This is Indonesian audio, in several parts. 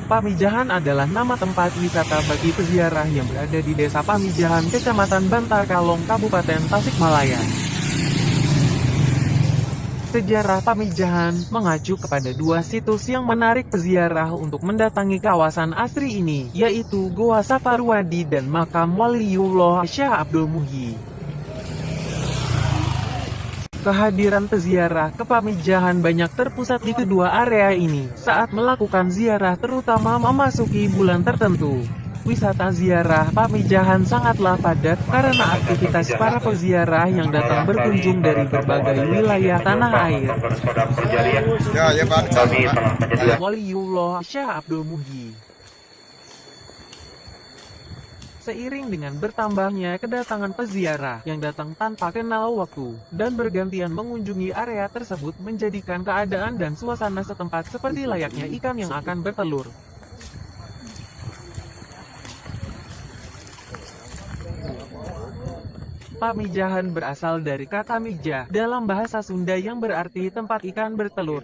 Pamijahan adalah nama tempat wisata bagi peziarah yang berada di Desa Pamijahan, Kecamatan Bantar Kalong, Kabupaten Tasikmalaya. Sejarah Pamijahan mengacu kepada dua situs yang menarik peziarah untuk mendatangi kawasan asri ini, yaitu Goa Safarwadi dan Makam Waliullah Syah Abdul Muhyi. Kehadiran peziarah ke Pamijahan banyak terpusat di kedua area ini saat melakukan ziarah, terutama memasuki bulan tertentu. Wisata ziarah Pamijahan sangatlah padat karena aktivitas para peziarah yang datang berkunjung dari berbagai wilayah tanah air. Waliullah Syah Abdul Muhyi. Seiring dengan bertambahnya kedatangan peziarah yang datang tanpa kenal waktu dan bergantian mengunjungi area tersebut menjadikan keadaan dan suasana setempat seperti layaknya ikan yang akan bertelur. Pamijahan berasal dari kata mija dalam bahasa Sunda yang berarti tempat ikan bertelur.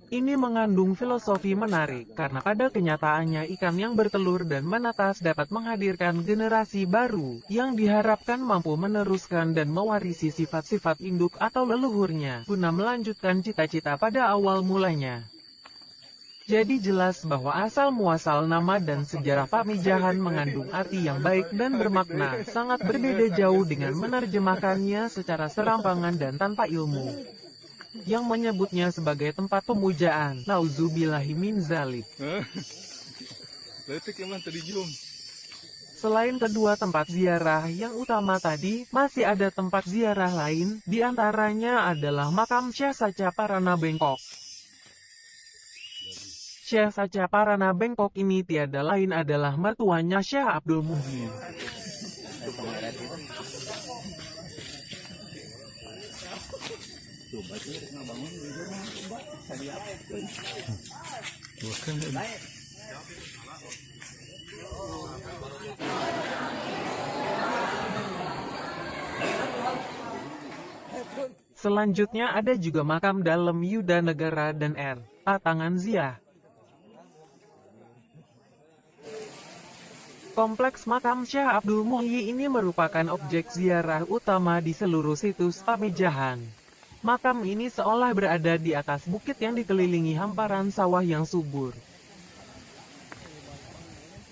Ini mengandung filosofi menarik, karena pada kenyataannya ikan yang bertelur dan menetas dapat menghadirkan generasi baru, yang diharapkan mampu meneruskan dan mewarisi sifat-sifat induk atau leluhurnya, guna melanjutkan cita-cita pada awal mulanya. Jadi jelas bahwa asal-muasal nama dan sejarah Pamijahan mengandung arti yang baik dan bermakna, sangat berbeda jauh dengan menerjemahkannya secara serampangan dan tanpa ilmu, yang menyebutnya sebagai tempat pemujaan. Nauzubillahi min zalik. Selain kedua tempat ziarah yang utama tadi, masih ada tempat ziarah lain, diantaranya adalah makam Syekh Sacaparana Bengkok. Syekh Sacaparana Bengkok ini tiada lain adalah mertuanya Syekh Abdul Muhyi. Selanjutnya ada juga makam Dalem Yuda Negara dan R. Patangan Ziyah. Kompleks makam Syekh Abdul Muhyi ini merupakan objek ziarah utama di seluruh situs Pamijahan. Makam ini seolah berada di atas bukit yang dikelilingi hamparan sawah yang subur.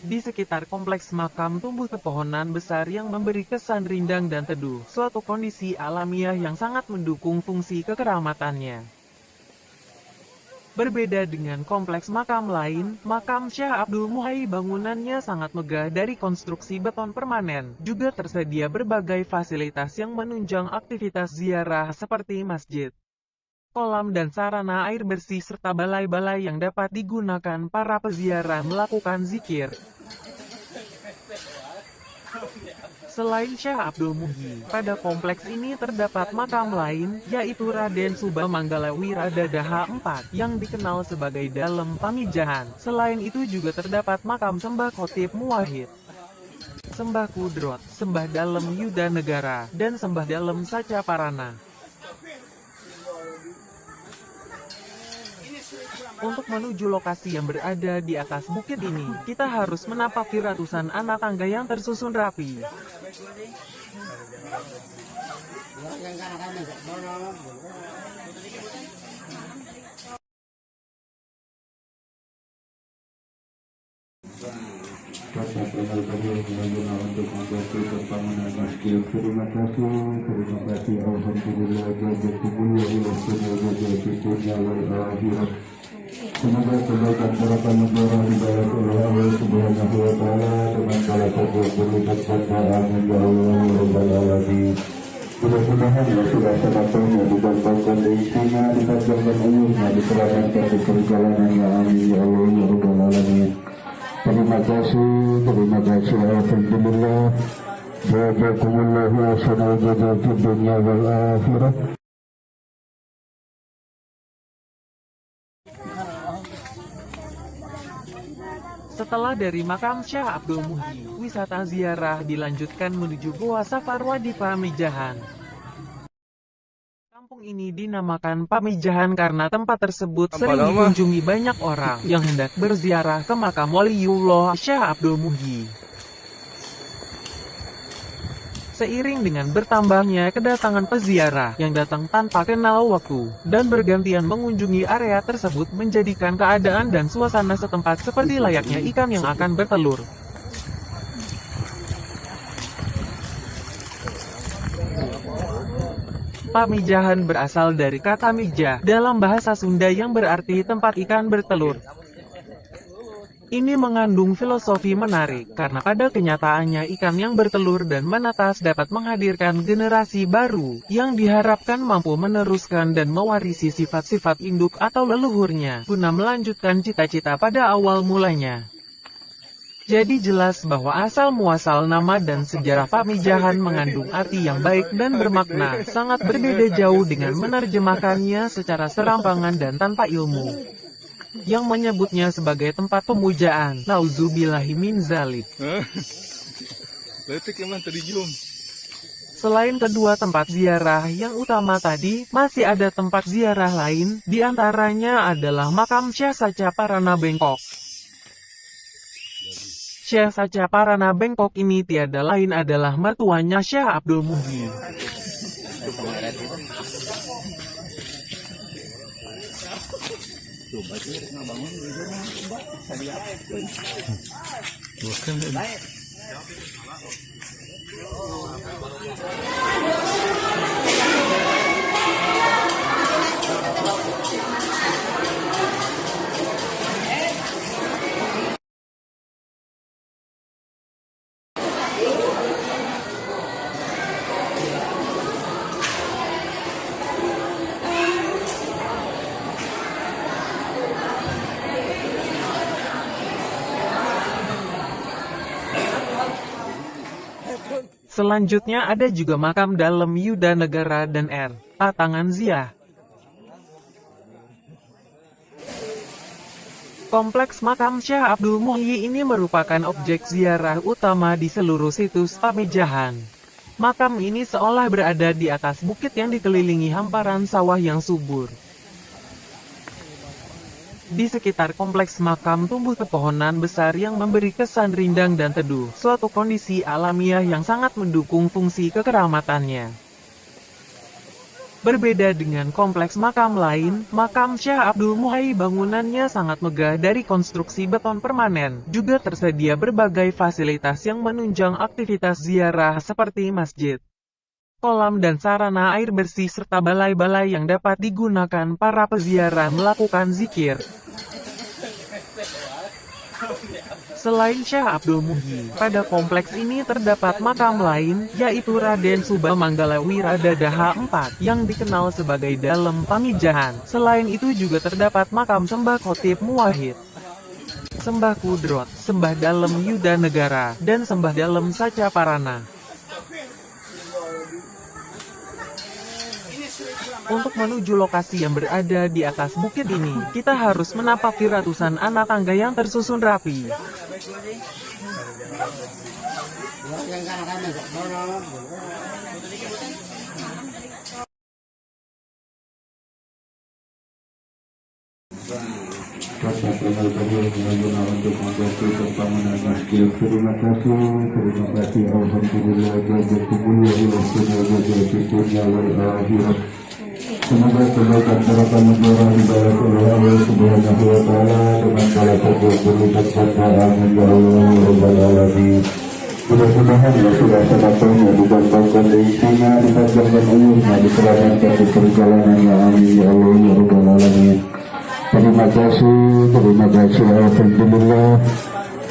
Di sekitar kompleks makam tumbuh pepohonan besar yang memberi kesan rindang dan teduh, suatu kondisi alamiah yang sangat mendukung fungsi kekeramatannya. Berbeda dengan kompleks makam lain, makam Syekh Abdul Muhyi bangunannya sangat megah dari konstruksi beton permanen. Juga tersedia berbagai fasilitas yang menunjang aktivitas ziarah seperti masjid, kolam dan sarana air bersih serta balai-balai yang dapat digunakan para peziarah melakukan zikir. Selain Syekh Abdul Muhyi, pada kompleks ini terdapat makam lain, yaitu Raden Subhamanggala Wiradadaha IV, yang dikenal sebagai Dalem Pamijahan. Selain itu juga terdapat makam Sembah Khotib Muwahhid, Sembah Kudrot, Sembah Dalem Yuda Negara, dan Sembah Dalem Sacaparana. Untuk menuju lokasi yang berada di atas bukit ini, kita harus menapaki ratusan anak tangga yang tersusun rapi. Semoga kebaikan berapa negara hidayah Allah Subhanahu wa Ta'ala dengan salah satu berlipat pada amin ya Allah Rabbal Alamin. Mudah-mudahan ya sudah sematanya dibangkangkan di isinya, ditajamkan umurnya, diserahkan di perjalanan ya amin ya Allah Rabbal Alamin. Terima kasih alhamdulillah. Jazakumullah wa sanal jazaa dunya wal akhirah. Setelah dari makam Syekh Abdul Muhyi, wisata ziarah dilanjutkan menuju Goa Safarwadi Pamijahan. Kampung Kampung ini dinamakan Pamijahan karena tempat tersebut sering dikunjungi banyak orang yang hendak berziarah ke makam Waliullah Syekh Abdul Muhyi. Seiring dengan bertambahnya kedatangan peziarah yang datang tanpa kenal waktu dan bergantian mengunjungi area tersebut menjadikan keadaan dan suasana setempat seperti layaknya ikan yang akan bertelur. Pamijahan berasal dari kata mija dalam bahasa Sunda yang berarti tempat ikan bertelur. Ini mengandung filosofi menarik, karena pada kenyataannya ikan yang bertelur dan menetas dapat menghadirkan generasi baru, yang diharapkan mampu meneruskan dan mewarisi sifat-sifat induk atau leluhurnya, guna melanjutkan cita-cita pada awal mulanya. Jadi jelas bahwa asal-muasal nama dan sejarah Pamijahan mengandung arti yang baik dan bermakna, sangat berbeda jauh dengan menerjemahkannya secara serampangan dan tanpa ilmu, yang menyebutnya sebagai tempat pemujaan. Nauzubillahi min zalik. Selain kedua tempat ziarah yang utama tadi, masih ada tempat ziarah lain, diantaranya adalah makam Syekh Sacaparana Bengkok. Syekh Sacaparana Bengkok ini tiada lain adalah mertuanya Syekh Abdul Muhyi. Selanjutnya ada juga makam Dalem Yuda Negara dan R. Tangan Ziyah. Kompleks makam Syekh Abdul Muhyi ini merupakan objek ziarah utama di seluruh situs Pamijahan. Makam ini seolah berada di atas bukit yang dikelilingi hamparan sawah yang subur. Di sekitar kompleks makam tumbuh pepohonan besar yang memberi kesan rindang dan teduh, suatu kondisi alamiah yang sangat mendukung fungsi kekeramatannya. Berbeda dengan kompleks makam lain, makam Syekh Abdul Muhyi bangunannya sangat megah dari konstruksi beton permanen, juga tersedia berbagai fasilitas yang menunjang aktivitas ziarah seperti masjid, kolam dan sarana air bersih serta balai-balai yang dapat digunakan para peziarah melakukan zikir. Selain Syekh Abdul Muhyi, pada kompleks ini terdapat makam lain, yaitu Raden Subhamanggala Wiradadaha IV, yang dikenal sebagai Dalem Pamijahan. Selain itu juga terdapat makam Sembah Khotib Muwahhid, Sembah Kudrot, Sembah Dalem Yuda Negara, dan Sembah Dalem Sacaparana. Untuk menuju lokasi yang berada di atas bukit ini, kita harus menapaki ratusan anak tangga yang tersusun rapi. Terima kasih, alhamdulillah, semoga kebaikan barokah murah hidayah Allah Subhanahu wa taala dengan segala sesuatu berlipat ganda, amin ya Allah ya rabbal alamin. Mudah-mudahan ya sudah senapnya digantungkan di sini, dipanjangkan umurnya, diselamatkan di perjalanannya, amin ya Allah ya rabbal alamin. Terima kasih, alhamdulillah.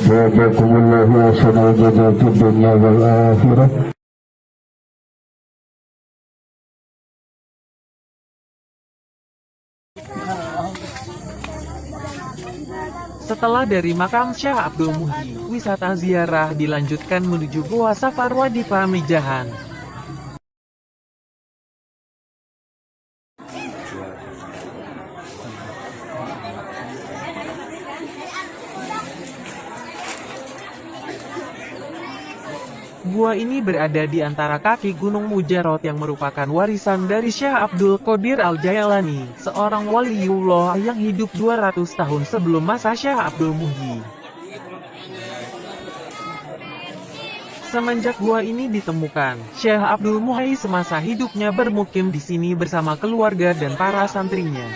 Jazakumullahu ahsanal jazaa fid dunya wal akhirah. Setelah dari makam Syekh Abdul Muhyi, wisata ziarah dilanjutkan menuju Goa Safarwa di Pamijahan. Gua ini berada di antara kaki Gunung Mujarot yang merupakan warisan dari Syekh Abdul Qadir Al-Jailani, seorang waliullah yang hidup 200 tahun sebelum masa Syekh Abdul Muhyi. Semenjak gua ini ditemukan, Syekh Abdul Muhyi semasa hidupnya bermukim di sini bersama keluarga dan para santrinya.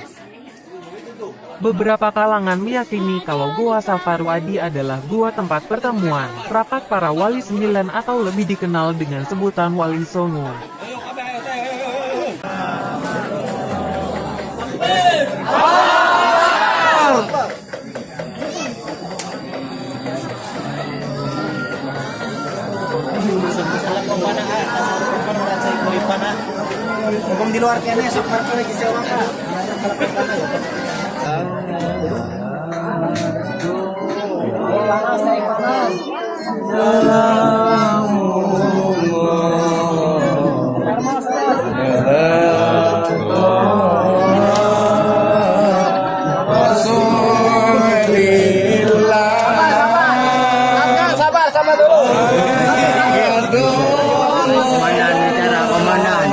Beberapa kalangan meyakini kalau Gua Safar Wadi adalah gua tempat pertemuan, rapat para wali 9 atau lebih dikenal dengan sebutan Wali Songo. Hukum di luar kene safar lagi sewa Pak. Sabar dulu. Komandan cara komandan.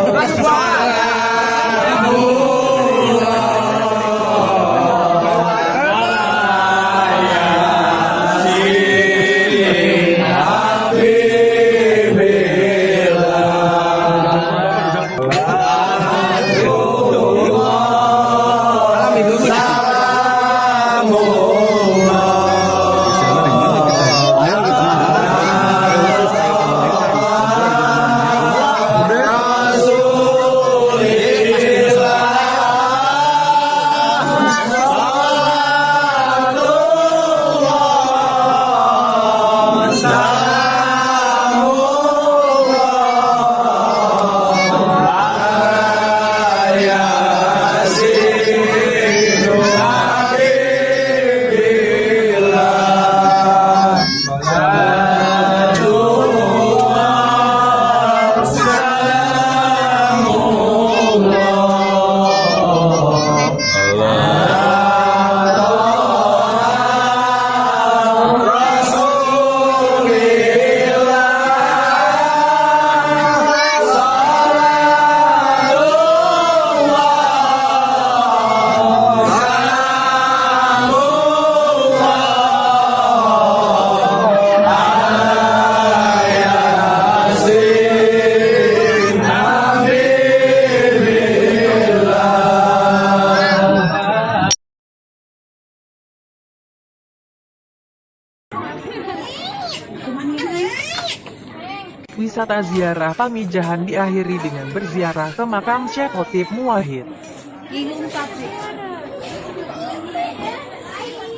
Wisata ziarah Pamijahan diakhiri dengan berziarah ke makam Syekh Khotib Muwahhid.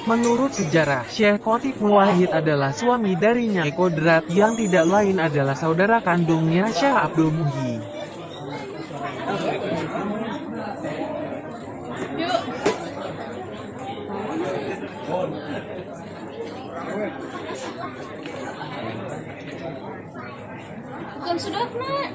Menurut sejarah, Syekh Khotib Muwahhid adalah suami dari Nyai Kodrat yang tidak lain adalah saudara kandungnya Syekh Abdul Muhyi. Bukan sedap, Nak.